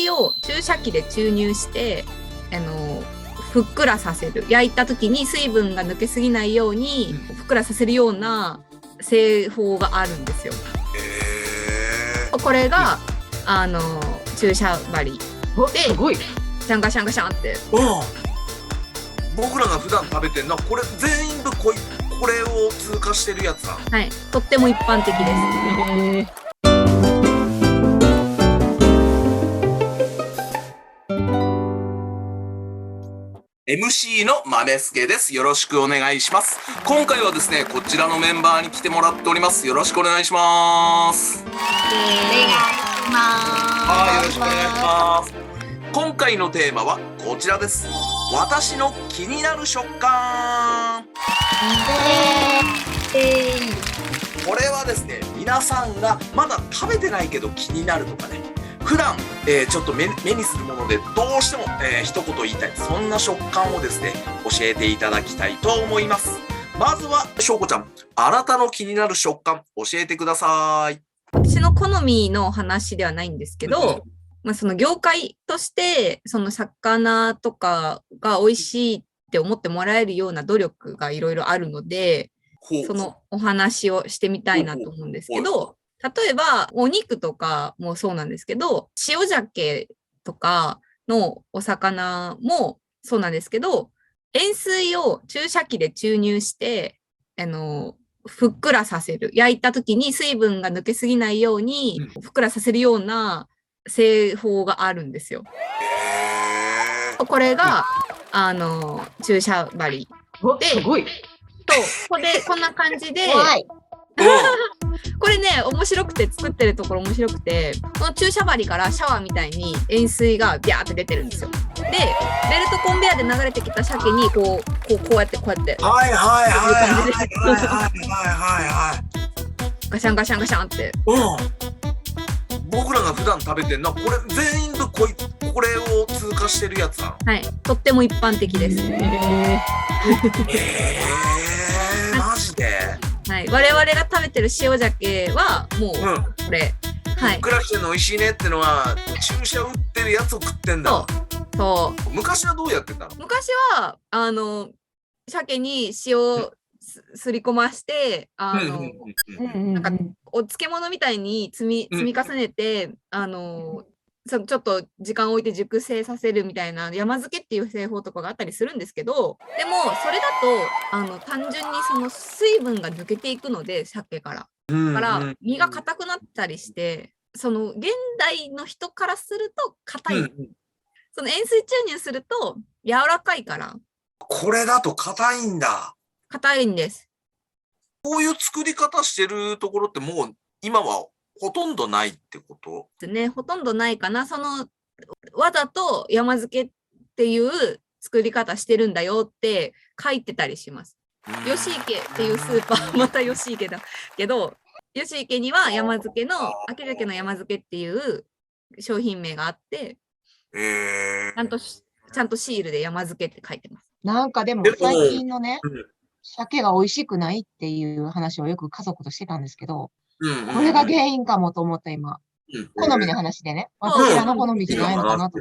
水を注射器で注入してふっくらさせる、焼いた時に水分が抜けすぎないようにふっくらさせるような製法があるんですよ。これが注射針ですごい。シャンガシャンガシャンって。僕らが普段食べてるのはこれ全員これを通過してるやつなの。はい、とっても一般的です。MC の豆助です。よろしくお願いします。今回はですね、こちらのメンバーに来てもらっております。よろしくお願いします。お願いします。はい、よろしくお願いします。今回のテーマはこちらです。私の気になる食感。これはですね、皆さんがまだ食べてないけど気になるとかね、普段、ちょっと目にするものでどうしても、一言言いたい、そんな食感をですね教えていただきたいと思います。まずはしょうこちゃん、あなたの気になる食感教えてください。私の好みの話ではないんですけど、その業界としてその魚とかが美味しいって思ってもらえるような努力がいろいろあるので、そのお話をしてみたいなと思うんですけど、例えばお肉とかもそうなんですけど、塩鮭とかのお魚もそうなんですけど、塩水を注射器で注入してふっくらさせる、焼いた時に水分が抜けすぎないようにふっくらさせるような製法があるんですよ。これが注射針で、すごい。こんな感じでこれね、面白くて、作ってるところ面白くて、この注射針からシャワーみたいに塩水がビャーって出てるんですよ。で、ベルトコンベヤーで流れてきた鮭にこうやってはいガシャンガシャンガシャンって。僕らが普段食べてるのはこれ全員これを通過してるやつなの。はい、とっても一般的です。マジで。はい、我々が食べてる塩鮭はもうこれ、はい、ふっくらしてるの美味しいねってのは注射打ってるやつを食ってんだ。そう。昔はどうやってたの？昔は鮭に塩すり込ましてなんかお漬物みたいに積み重ねてちょっと時間を置いて熟成させるみたいな山漬けっていう製法とかがあったりするんですけど、でもそれだと単純にその水分が抜けていくので、鮭から身が硬くなったりして、その現代の人からすると硬い、その塩水注入すると柔らかいから。これだと硬いんだ。硬いんです。こういう作り方してるところってもう今はほとんどないってことですね。ほとんどないかな。わざと山漬けっていう作り方してるんだよって書いてたりします。吉池っていうスーパー、また吉池だけど、吉池には山漬けの秋鮭の山漬けっていう商品名があって、ちゃんとシールで山漬けって書いてます。なんかでも最近のね、鮭が美味しくないっていう話をよく家族としてたんですけど、これが原因かもと思った今。好みの話でね。私らの好みじゃないのかなと。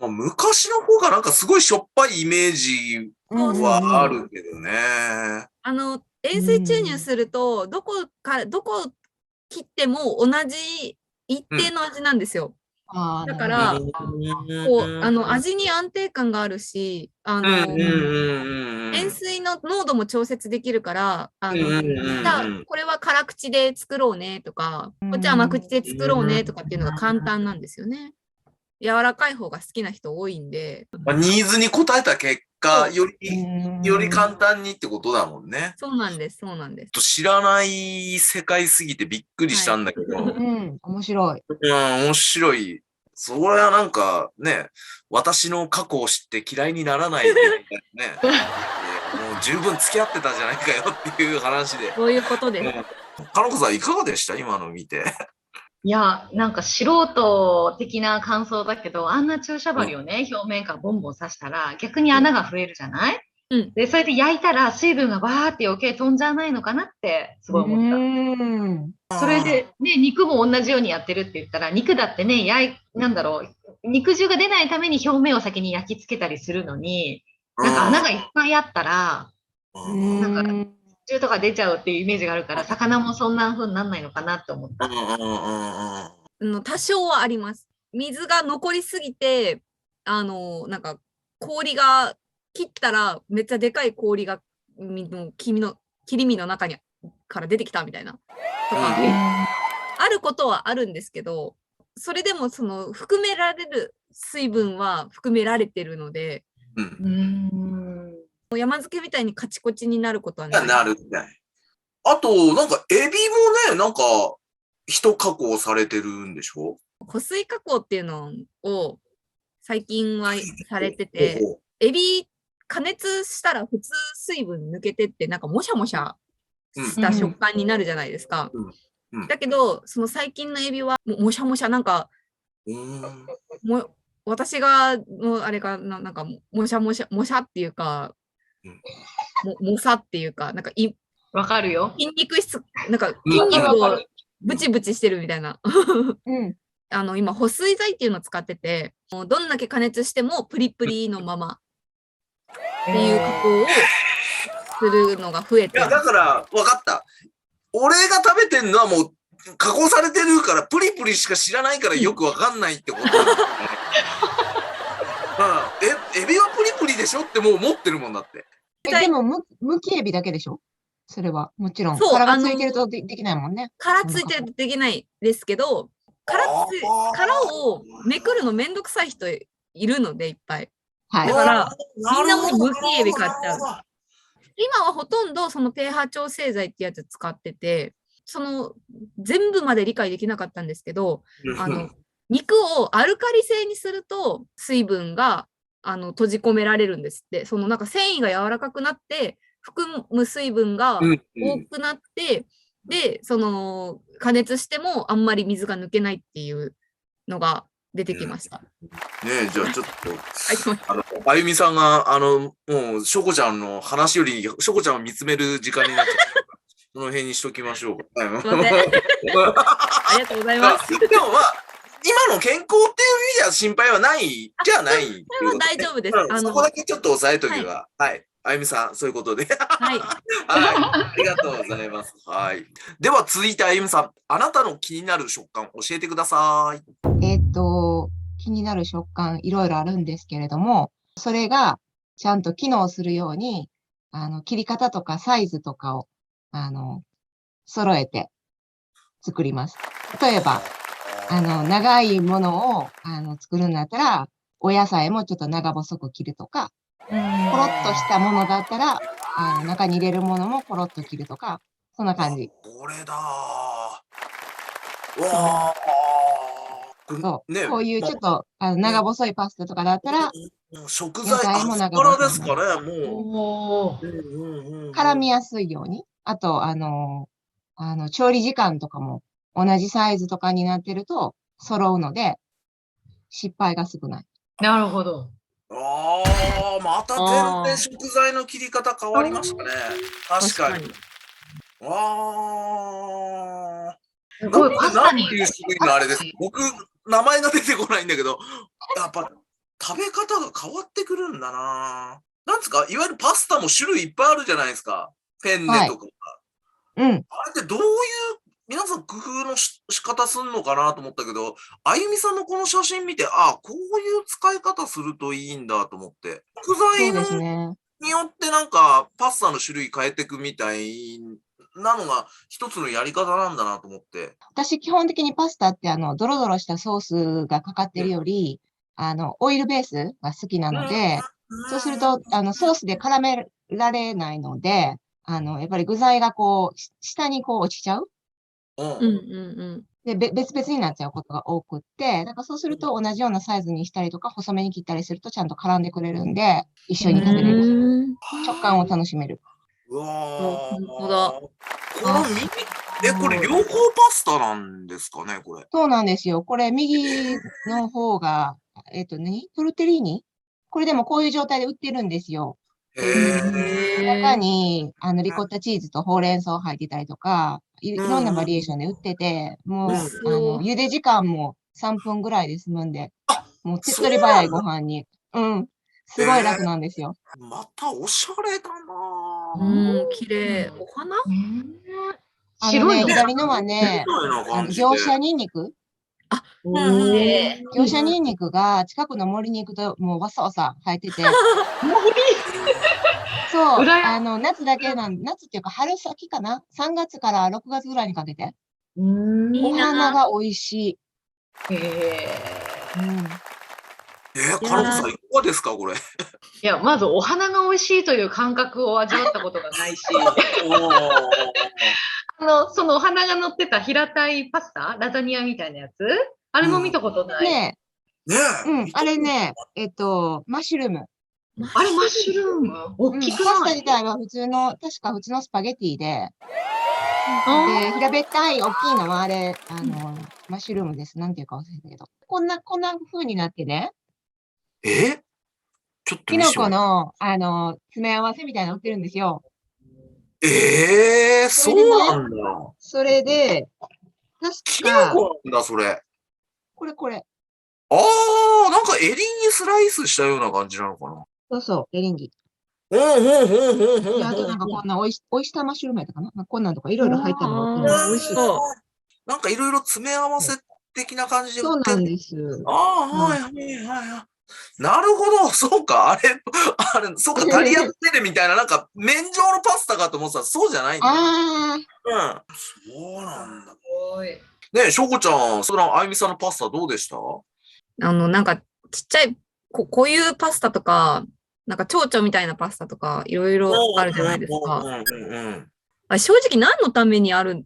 昔の方がなんかすごいしょっぱいイメージはあるけどね。塩水注入するとどこ切っても同じ一定の味なんですよ。だから味に安定感があるし、塩水の濃度も調節できるから、じゃあこれは辛口で作ろうねとか、こっちは甘口で作ろうねとかっていうのが簡単なんですよね。柔らかい方が好きな人多いんで。ニーズに応えた結果、より簡単にってことだもんね。そうなんです、そうなんです。知らない世界すぎてびっくりしたんだけど。面白い。面白い。それはなんかね、私の過去を知って嫌いにならないでね。もう十分付き合ってたじゃないかよっていう話で。そういうことです。かのこさんいかがでした？今の見て。いや、なんか素人的な感想だけど、あんな注射針をね、表面からボンボン刺したら逆に穴が増えるじゃない？で、それで焼いたら水分がバーって余計飛んじゃわないのかなってすごい思った。それでね、肉も同じようにやってるって言ったら、肉だってね、肉汁が出ないために表面を先に焼き付けたりするのに、なんか穴がいっぱいあったら、なんか、汁とか出ちゃうっていうイメージがあるから、魚もそんな風になんないのかなって思った。多少はあります。水が残りすぎて、なんか氷が切ったらめっちゃでかい氷が切り身の中にから出てきたみたいなとか、あることはあるんですけど、それでもその含められる水分は含められてるので、山漬けみたいにカチコチになることはない。なるみたい。あと、なんかエビもね、なんか一加工されてるんでしょ？保水加工っていうのを最近はされてて、エビ加熱したら普通水分抜けてってなんかもしゃもしゃした食感になるじゃないですか。だけどその最近のエビはもしゃもしゃなんか私があれがなんかもしゃもしゃっていうかもさっていうかなんかわかるよ。筋肉質なんか筋肉をブチブチしてるみたいな。今保水剤っていうのを使ってて、どんだけ加熱してもプリプリのままっていう加工をするのが増えて。いやだから分かった。俺が食べてんのはもう加工されてるからプリプリしか知らないからよく分かんないってことなんだよね。エビはプリプリでしょってもう思ってるもんだって。でもむきエビだけでしょ？それはもちろん殻がついてるとできないもんね。殻ついてるとできないですけど、殻をめくるのめんどくさい人いるのでいっぱい。だからみんなもうむきエビ買っちゃう。今はほとんどその pH 調整剤ってやつ使ってて、その全部まで理解できなかったんですけど、肉をアルカリ性にすると水分が閉じ込められるんですって。そのなんか繊維が柔らかくなって含む水分が多くなって、でその加熱してもあんまり水が抜けないっていうのが出てきました。ねえ、じゃあちょっとあゆみさんがもうしょこちゃんの話よりしょこちゃんを見つめる時間になっちゃう。その辺にしときましょう。すいません。ありがとうございます。でもまあ今の健康っていう意味では心配はないじゃない。大丈夫です。そこだけちょっと押さえとけば、はい。あゆみさん、そういうことで。はい。ありがとうございます。はい。では続いてあゆみさん、あなたの気になる食感教えてください。気になる食感いろいろあるんですけれども、それがちゃんと機能するように、切り方とかサイズとかを、揃えて作ります。例えば、長いものを作るんだったら、お野菜もちょっと長細く切るとか、コロッとしたものだったら、中に入れるものもコロッと切るとか、そんな感じ。これだー。わー。こういうちょっと長細いパスタとかだったら、食材も長細いですかね、もう。絡みやすいように。あと、調理時間とかも同じサイズとかになってると揃うので、失敗が少ない。なるほど。また全然食材の切り方変わりましたね。確かに。すごいパスタに。なんていう種類のあれです。僕、名前が出てこないんだけど、やっぱ食べ方が変わってくるんだな。なんですか、いわゆるパスタも種類いっぱいあるじゃないですか。ペンネとか。あれってどういう皆さん工夫の仕方すんのかなと思ったけど、あゆみさんのこの写真見て、こういう使い方するといいんだと思って。食材によってなんかパスタの種類変えていくみたいなのが一つのやり方なんだなと思って。私基本的にパスタってドロドロしたソースがかかってるより、オイルベースが好きなので、そうするとソースで絡められないので、やっぱり具材がこう下にこう落ちちゃう。で、別々になっちゃうことが多くって、だからそうすると同じようなサイズにしたりとか、細めに切ったりするとちゃんと絡んでくれるんで、一緒に食べれる。食感を楽しめる。うわ本当だ。これ両方パスタなんですかね、これ。そうなんですよ。これ右の方が、トルテリーニ？これでもこういう状態で売ってるんですよ。中にリコッタチーズとほうれん草入ってたりとか、いろんなバリエーションで売ってて、もう茹で時間も3分ぐらいで済むんで、もう手っ取り早いご飯に。うん。すごい楽なんですよ。またおしゃれだな綺麗。お花白いの左のはね、業者ニンニク。業者ニンニクが近くの森に行くともうわさわさ生えてて。そう、夏だけ夏っていうか春先かな ?3 月から6月ぐらいにかけて。お花が美味しい。かなこさん、いかがですか、これ。いや、まずお花が美味しいという感覚を味わったことがないし、そのお花が乗ってた平たいパスタ、ラザニアみたいなやつ、あれも見たことない。ねえ。あれね、マッシュルーム。あれマッシュルーム大きくない？パスタ自体は確か普通のスパゲティで、平べったい大きいのはあれ、マッシュルームです。なんていうか忘れたけど。こんな風になってね。ちょっとキノコの、詰め合わせみたいなの売ってるんですよ。そうなんだ。それで、キノコなんだ、それ。これ。なんかエリンギスライスしたような感じなのかな。そうそう、エリンギ。あとなんかこんなオイスターマッシュルームやったかな、こんなんとかいろいろ入ったのが売ってる。美味しそう。なんかいろいろ詰め合わせ的な感じで売ってる。そうなんです。なるほど、そうか、あれ、そうか、タリアテレみたいな、なんか、麺状のパスタかと思ってたら、そうじゃないんだ。そうなんだ。ね、しょうこちゃん、あゆみさんのパスタどうでした？なんか、ちっちゃい、こういうパスタとか、なんか、蝶々みたいなパスタとか、いろいろあるじゃないですか。正直何のためにあん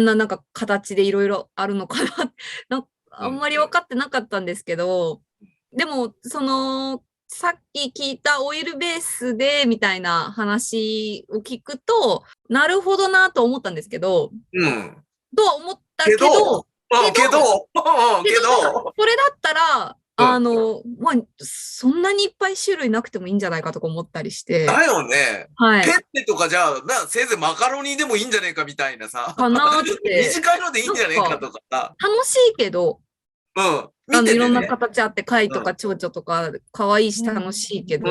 ななんか形でいろいろあるのかなあんまり分かってなかったんですけど、でも、さっき聞いたオイルベースでみたいな話を聞くと、なるほどなと思ったんですけど、とは思ったけど、それだったら、そんなにいっぱい種類なくてもいいんじゃないかとか思ったりして。だよね。ペッテとかじゃあ、せいぜいマカロニでもいいんじゃねえかみたいなさ。かなって。短いのでいいんじゃねえかとかさ。楽しいけど、いろんな形あって、貝とか蝶々とか、可愛いし楽しいけど。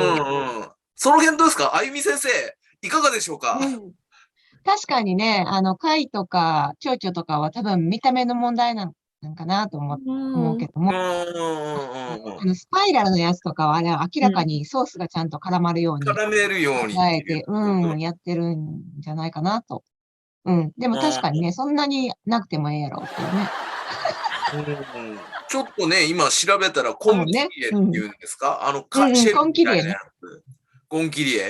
その辺どうですか？あゆみ先生、いかがでしょうか？確かにね、貝とか蝶々とかは多分見た目の問題なんかなと思うけども、スパイラルのやつとかはあれは明らかにソースがちゃんと絡まるように。絡めるように。やってるんじゃないかなと。でも確かにね、そんなになくてもええやろっていうね。ちょっとね、今調べたら、コンキリエっていうんですか？コンキリエね。コンキリエ。あれ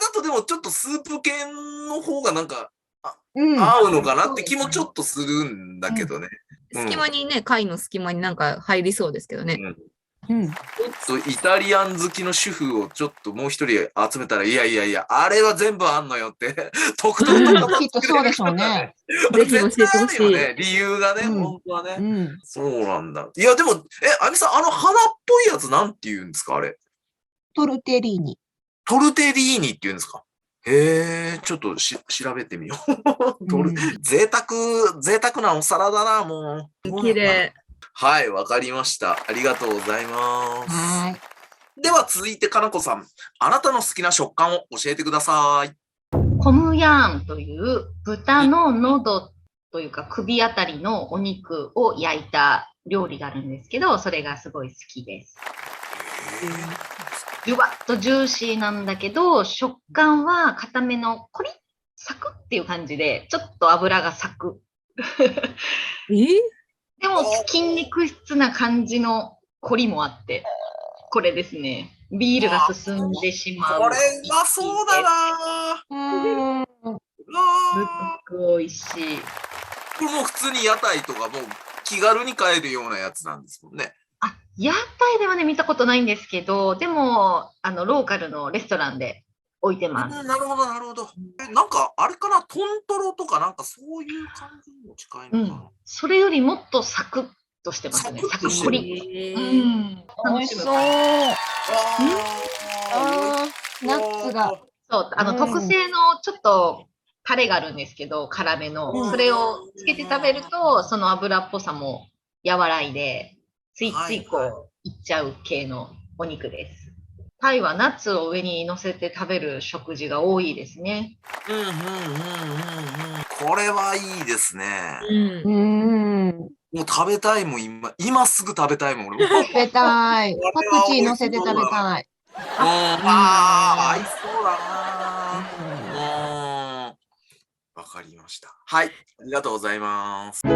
だとでもちょっとスープ系の方がなんか、合うのかなって気もちょっとするんだけどね。隙間にね、貝の隙間になんか入りそうですけどね。ちょっとイタリアン好きの主婦をちょっともう一人集めたら、いや、あれは全部あんのよって、特等のきっとそうでしょうね。ぜひ教えてほしい。理由がね、本当はね。そうなんだ。いや、でも、あみさん、花っぽいやつなんて言うんですか、あれ。トルテリーニ。トルテリーニって言うんですか。ちょっと調べてみよう。贅沢なお皿だな、もう。綺麗。はい、わかりました。ありがとうございます。では続いて、かなこさん、あなたの好きな食感を教えてください。コムヤーンという豚の喉というか首あたりのお肉を焼いた料理があるんですけど、それがすごい好きです。じゅわっとジューシーなんだけど、食感は固めのコリッサクっていう感じで、ちょっと油がサク。でも筋肉質な感じのコリもあって、これですね。ビールが進んでしまう。これうまそうだな。すっごい美味しい。これも普通に屋台とかも気軽に買えるようなやつなんですもんね。屋台ではね、見たことないんですけど、でも、ローカルのレストランで置いてます。なるほど。なんか、あれかな、トントロとかなんかそういう感じにも近いのかな。それよりもっとサクッとしてますね。サクッコリ。美味しそう。ナッツが。そう、特製のちょっとタレがあるんですけど、辛めの。それをつけて食べると、その油っぽさも和らいで、ついついこう、いっちゃう系のお肉です。タイはナッツを上に乗せて食べる食事が多いですね。これはいいですね。もう食べたいもん、今すぐ食べたいもん、俺。食べたい。パクチー乗せて食べたい。合いそうだな。わかりました。はい、ありがとうございます。